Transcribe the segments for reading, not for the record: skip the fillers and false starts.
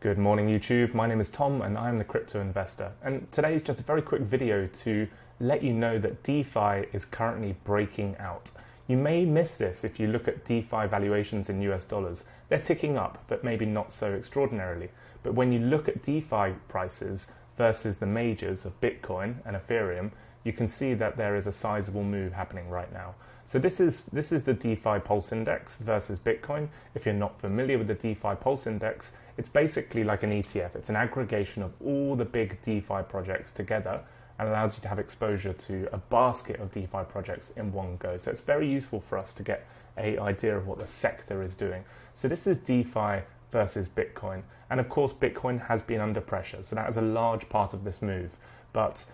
Good morning YouTube, my name is Tom and I am the crypto investor, and today is just a very quick video to let you know that DeFi is currently breaking out. You may miss this if you look at DeFi valuations in US dollars. They're ticking up, but maybe not so extraordinarily. But when you look at DeFi prices versus the majors of Bitcoin and Ethereum, you can see that there is a sizable move happening right now. So this is the DeFi Pulse Index versus Bitcoin. If you're not familiar with the DeFi Pulse Index, it's basically like an ETF. It's an aggregation of all the big DeFi projects together and allows you to have exposure to a basket of DeFi projects in one go. So it's very useful for us to get an idea of what the sector is doing. So this is DeFi versus Bitcoin. And of course, Bitcoin has been under pressure. So that is a large part of this move. But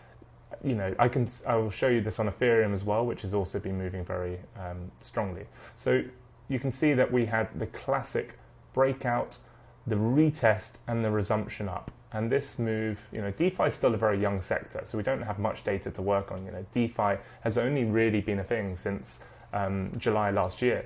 you know, I will show you this on Ethereum as well, which has also been moving very strongly. So you can see that we had the classic breakout, the retest, and the resumption up. And this move, you know, DeFi is still a very young sector, so we don't have much data to work on. You know, DeFi has only really been a thing since July last year.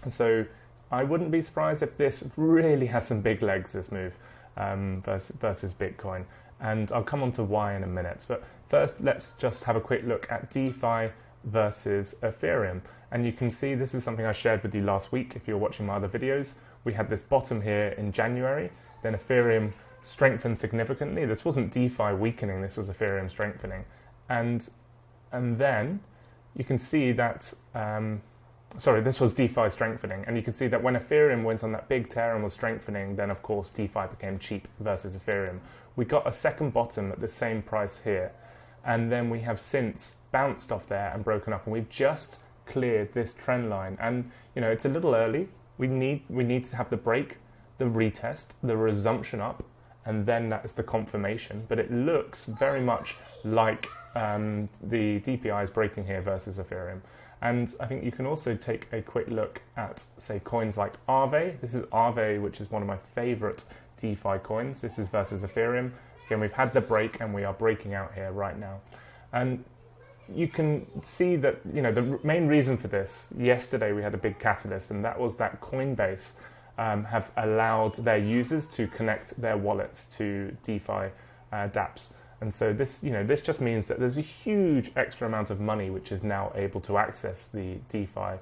And so I wouldn't be surprised if this really has some big legs, this move versus Bitcoin. And I'll come on to why in a minute. But first, let's just have a quick look at DeFi versus Ethereum. And you can see this is something I shared with you last week. If you're watching my other videos, we had this bottom here in January. Then Ethereum strengthened significantly. This wasn't DeFi weakening, this was Ethereum strengthening. And then you can see that, this was DeFi strengthening. And you can see that when Ethereum went on that big tear and was strengthening, then of course DeFi became cheap versus Ethereum. We got a second bottom at the same price here. And then we have since bounced off there and broken up. And we've just cleared this trend line. And you know, it's a little early. We need to have the break, the retest, the resumption up, and then that is the confirmation. But it looks very much like the DPI is breaking here versus Ethereum. And I think you can also take a quick look at, say, coins like Aave. This is Aave, which is one of my favorite DeFi coins. This is versus Ethereum. Again, we've had the break and we are breaking out here right now. And you can see that, you know, the main reason for this, yesterday we had a big catalyst, and that was that Coinbase have allowed their users to connect their wallets to DeFi dApps. And so this, you know, this just means that there's a huge extra amount of money which is now able to access the DeFi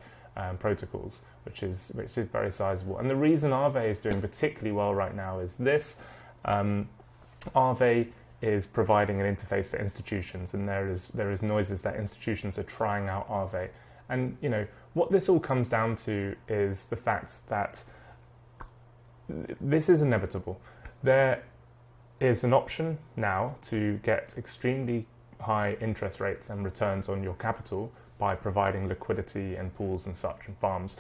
protocols, which is very sizable. And the reason Aave is doing particularly well right now is this. Aave is providing an interface for institutions, and there is noises that institutions are trying out Aave. And you know what this all comes down to is the fact that this is inevitable. There is an option now to get extremely high interest rates and returns on your capital by providing liquidity and pools and such and farms.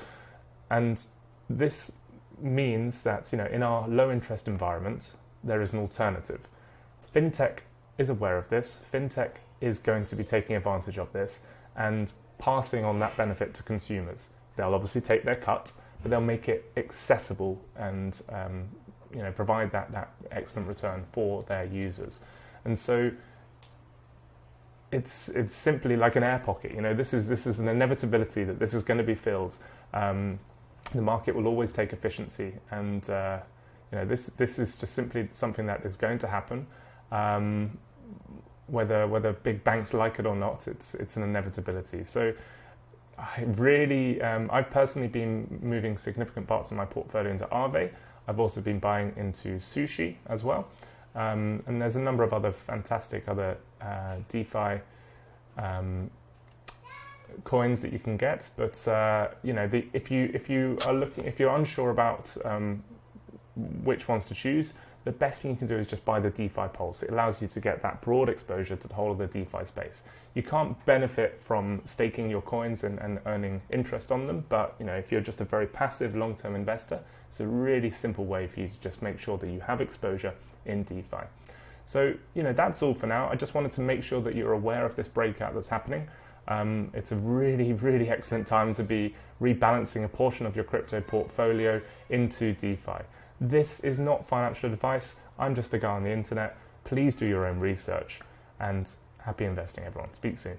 And this means that, you know, in our low interest environment, there is an alternative. Fintech is aware of this. Fintech is going to be taking advantage of this and passing on that benefit to consumers. They'll obviously take their cut, but they'll make it accessible and you know, provide that excellent return for their users. And so it's simply like an air pocket. You know, this is an inevitability that this is going to be filled. The market will always take efficiency, and you know, this is just simply something that is going to happen. Whether big banks like it or not, it's an inevitability. So I've personally been moving significant parts of my portfolio into Aave. I've also been buying into Sushi as well. And there's a number of other fantastic DeFi coins that you can get. But you know, if you're unsure about which ones to choose, the best thing you can do is just buy the DeFi Pulse. It allows you to get that broad exposure to the whole of the DeFi space. You can't benefit from staking your coins and earning interest on them, but you know, if you're just a very passive long-term investor, it's a really simple way for you to just make sure that you have exposure in DeFi. So, you know, that's all for now. I just wanted to make sure that you're aware of this breakout that's happening. It's a really, really excellent time to be rebalancing a portion of your crypto portfolio into DeFi. This is not financial advice. I'm just a guy on the internet. Please do your own research, and happy investing, everyone. Speak soon.